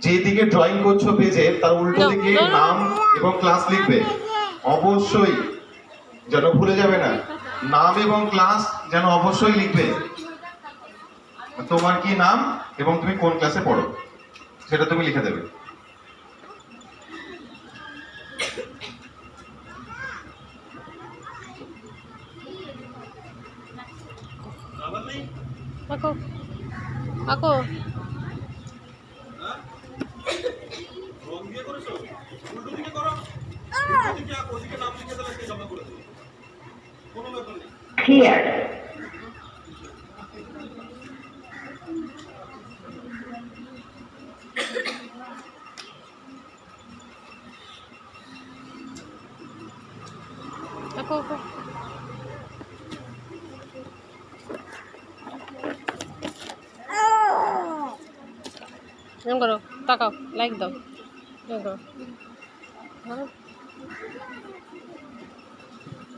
যেদিকে ড্রয়িং করছো পেজে তার উল্টো দিকে নাম এবং ক্লাস লিখবে। অবশ্যই যেন ভুলে যাবে না, নাম এবং ক্লাস যেন অবশ্যই লিখবে। তোমার কি নাম এবং তুমি কোন ক্লাসে পড়ো সেটা তুমি লিখে দেবে। Ako. Ako. Clear. Ako. Yang karo, takaw, like daw. Yang karo.